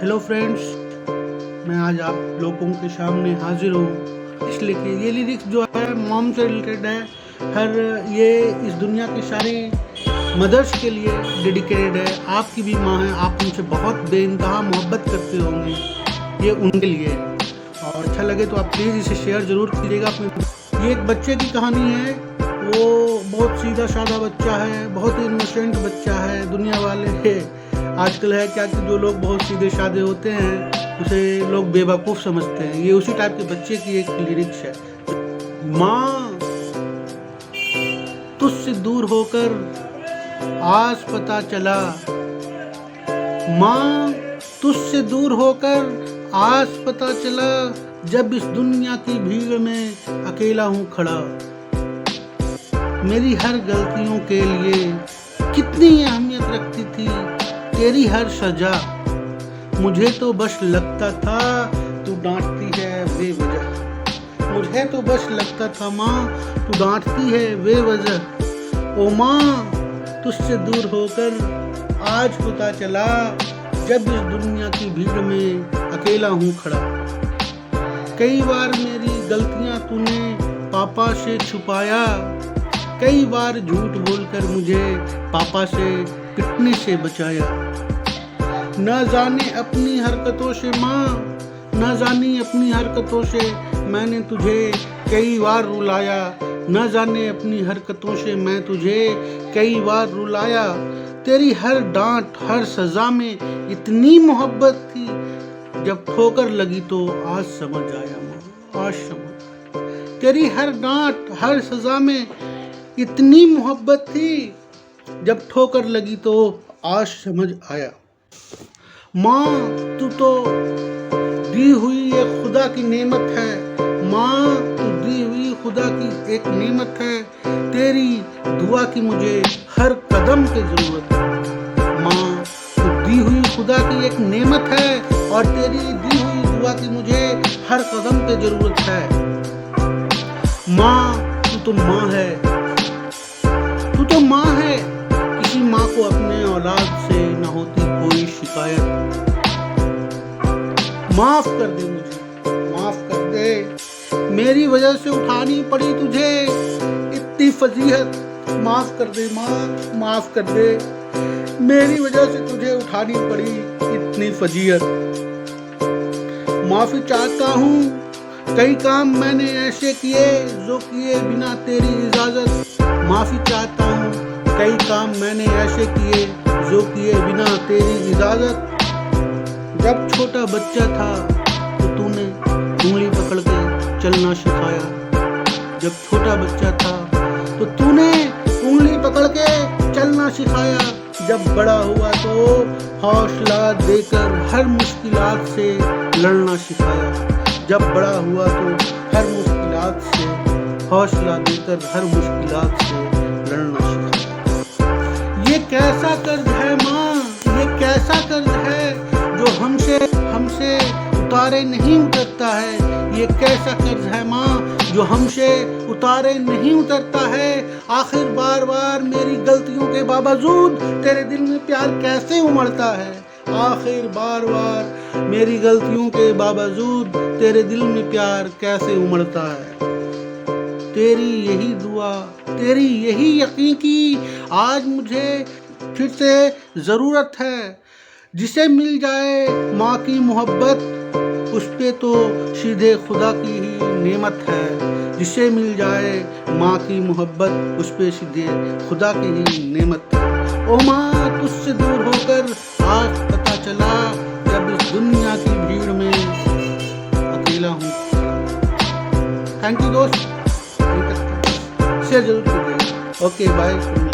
Hello friends, मैं आज आप लोगों के सामने हाजिर हूँ इसलिए कि ये लिरिक्स जो है मॉम से रिलेटेड है। ये इस दुनिया की सारी मदर्स के लिए डेडिकेटेड है। आपकी भी माँ है, आप उनसे बहुत बेइंतहा मोहब्बत करते होंगे, ये उनके लिए है। और अच्छा लगे तो आप प्लीज़ इसे शेयर ज़रूर कीजिएगा अपने। ये एक बच्चे की कहानी है। वो बहुत सीधा साधा बच्चा है, बहुत ही इनोसेंट बच्चा है। दुनिया वाले आजकल है क्या कि जो लोग बहुत सीधे साधे होते हैं उसे लोग बेवकूफ़ समझते हैं। ये उसी टाइप के बच्चे की एक लिरिक्स है। माँ तुझसे दूर होकर आज पता चला, माँ तुझसे दूर होकर आज पता चला, जब इस दुनिया की भीड़ में अकेला हूँ खड़ा। मेरी हर गलतियों के लिए कितनी अहमियत रखती थी तेरी हर सजा। मुझे तो बस लगता था तू डांटती है बेवजह। मुझे तो बस लगता था माँ तू डांटती है बेवजह। ओ माँ तुझसे दूर होकर आज पता चला, जब इस दुनिया की भीड़ में अकेला हूँ खड़ा। कई बार मेरी गलतियाँ तूने पापा से छुपाया, कई बार झूठ बोलकर मुझे पापा से पिटने से बचाया। न जाने अपनी हरकतों से माँ, न जाने अपनी हरकतों से मैंने तुझे कई बार रुलाया। न जाने अपनी हरकतों से मैं तुझे कई बार रुलाया। तेरी हर डांट हर सज़ा में इतनी मोहब्बत थी, जब ठोकर लगी तो आज समझ आया माँ, आज समझ। तेरी हर डांट हर सज़ा में इतनी मोहब्बत थी, जब ठोकर लगी तो आज समझ आया। माँ तू तो दी हुई एक खुदा की नेमत है। माँ तू दी हुई खुदा की एक नेमत है। तेरी दुआ की मुझे हर कदम पे ज़रूरत है। माँ तू दी हुई खुदा की एक नेमत है, और तेरी दी हुई दुआ की मुझे हर कदम पे ज़रूरत है। माँ तू तो माँ है, तू तो माँ है। किसी माँ को अपने औलाद से न होती कोई शिकायत। माफ कर दे मुझे, माफ कर दे। मेरी वजह से उठानी पड़ी तुझे इतनी फजीहत। माफ कर दे माँ, माफ कर दे। मेरी वजह से तुझे उठानी पड़ी इतनी फजीहत। माफी चाहता हूँ, कई काम मैंने ऐसे किए जो किए बिना तेरी इजाजत। माफी चाहता हूँ, कई काम मैंने ऐसे किए जो किए बिना तेरी इजाजत। जब छोटा बच्चा था तो तूने उंगली पकड़ के चलना सिखाया। जब छोटा बच्चा था तो तूने उंगली पकड़ के चलना सिखाया। जब बड़ा हुआ तो हौसला देकर हर मुश्किलात से लड़ना सिखाया। जब बड़ा हुआ तो हर मुश्किलात से हौसला देकर हर मुश्किलात से लड़ना सिखाया। ये कैसा कर्ज है माँ, ये कैसा कर्ज है जो हमसे उतारे नहीं उतरता है। ये कैसा कर्ज है माँ जो हमसे उतारे नहीं उतरता है। आखिर बार बार मेरी गलतियों के बावजूद तेरे दिल में प्यार कैसे उमड़ता है। आखिर बार बार मेरी गलतियों के बावजूद तेरे दिल में प्यार कैसे उमड़ता है। तेरी यही दुआ, तेरी यही यकीन की आज मुझे फिर से ज़रूरत है। जिसे मिल जाए माँ की मोहब्बत, उस पे तो सीधे खुदा की ही नेमत है। जिसे मिल जाए माँ की मोहब्बत, उस पे सीधे खुदा की ही नेमत है। ओ माँ तुझसे दूर होकर आज पता चला, जब इस दुनिया की भीड़ में अकेला हूँ। थैंक यू दोस्त, शेयर जरूर कीजिएगा। Okay bye.